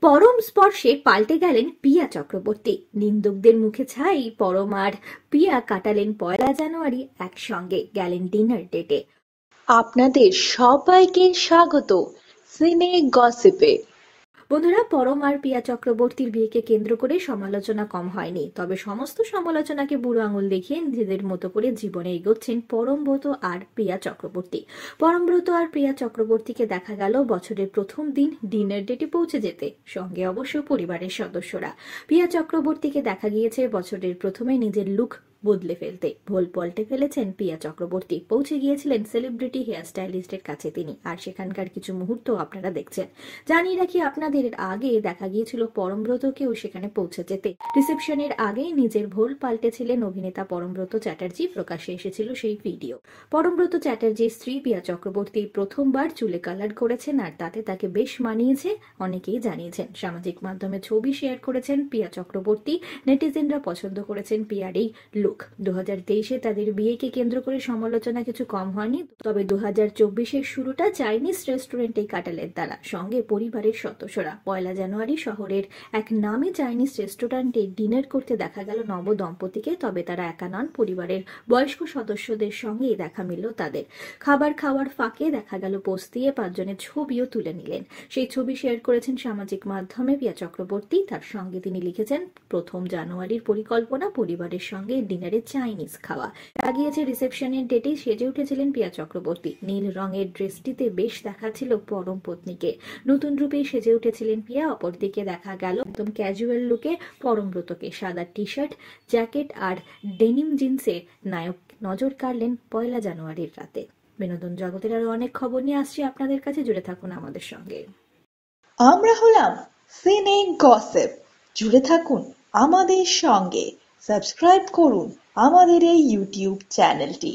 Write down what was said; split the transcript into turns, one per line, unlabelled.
পরম স্পর্শে পাল্টে গেলেন পিয়া চক্রবর্তী। নিন্দুকদের মুখে ছাই। পরম আর পিয়া কাটালেন ১লা জানুয়ারি একসঙ্গে, গেলেন ডিনার ডেটে।
আপনাদের সবাইকে স্বাগত সিনে গসিপে।
বন্ধুরা, পরম আর পিয়া চক্রবর্তীর বিয়েকে কেন্দ্র করে সমালোচনা কম হয়নি। তবে সমস্ত সমালোচনাকে বুড়ো আঙুল দেখিয়ে নিজেদের মতো করে জীবনে এগোচ্ছেন পরমব্রত আর প্রিয়া চক্রবর্তী। পরমব্রত আর প্রিয়া চক্রবর্তীকে দেখা গেল বছরের প্রথম দিন ডিনার ডেটে পৌঁছে যেতে, সঙ্গে অবশ্য পরিবারের সদস্যরা। প্রিয়া চক্রবর্তীকে দেখা গিয়েছে বছরের প্রথমে নিজের লুক বদলে ফেলতে। ভোল পাল্টে ফেলেছেন প্রিয়া চক্রবর্তী। পৌঁছে গিয়েছিলেন সেলিব্রিটি হেয়ার স্টাইলিস্টের কাছে তিনি, আর সেখানকার কিছু মুহূর্ত আপনারা দেখছেন। জানিয়ে রাখি আপনাদের, আগে দেখা গিয়েছিল পরমব্রতকেও সেখানে পৌঁছে যেতে। রিসেপশনের আগেই নিজের ভোল পাল্টেছিলেন অভিনেতা পরমব্রত চ্যাটার্জি। প্রকাশ্যে এসেছিল সেই ভিডিও। পরমব্রত চ্যাটার্জির স্ত্রী প্রিয়া চক্রবর্তী প্রথমবার চুলে কালার করেছেন, আর তাতে তাকে বেশ মানিয়েছে অনেকেই জানিয়েছেন। সামাজিক মাধ্যমে ছবি শেয়ার করেছেন প্রিয়া চক্রবর্তী। নেটিজেনরা পছন্দ করেছেন প্রিয়ার এই লুক। 2023-এ তাদের বিয়েকে কেন্দ্র করে সমালোচনা কিছু কম হয়নি। তবে 2024-এর শুরুটা চাইনিজ রেস্টুরেন্টে কাটালেন তারা, সঙ্গে পরিবারের সদস্যরা। ১লা জানুয়ারি শহরের এক নামী চাইনিজ রেস্টুরেন্টে ডিনার করতে দেখা গেল নব দম্পতিকে। তবে তারা একা নন, পরিবারের বয়স্ক সদস্যদের সঙ্গে দেখা মিলল তাদের। খাবার খাওয়ার ফাঁকে দেখা গেল পোস্ট দিয়ে 5 জনের ছবিও তুলে নিলেন। সেই ছবি শেয়ার করেছেন সামাজিক মাধ্যমে প্রিয়া চক্রবর্তী। তার সঙ্গে তিনি লিখেছেন, ১ম জানুয়ারির পরিকল্পনা পরিবারের সঙ্গে ডিনারে চাইনিজ খাওয়া। গিয়েছে রিসেপশনের ডেটেই সেজে উঠেছিলেন প্রিয়া চক্রবর্তী। নীল রঙের ড্রেসটিতে বেশ দেখাচ্ছিল পরম পত্নীকে। নতুন রূপে সেজে উঠেছিলেন প্রিয়া। অপরদিকে দেখা গেল একদম ক্যাজুয়াল লুকে পরমব্রতকে। সাদা টি শার্ট, জ্যাকেট আর ডেনিম জিন্সে নায়ক নজর কাড়লেন ১লা জানুয়ারির রাতে। বিনোদন জগতের আরো অনেক খবর নিয়ে আসছি আপনাদের কাছে, জুড়ে থাকুন আমাদের সঙ্গে।
আমরা হলাম সিনে গসিপ, জুড়ে থাকুন আমাদের সঙ্গে। সাবস্ক্রাইব করুন আমাদের এই ইউটিউব চ্যানেলটি।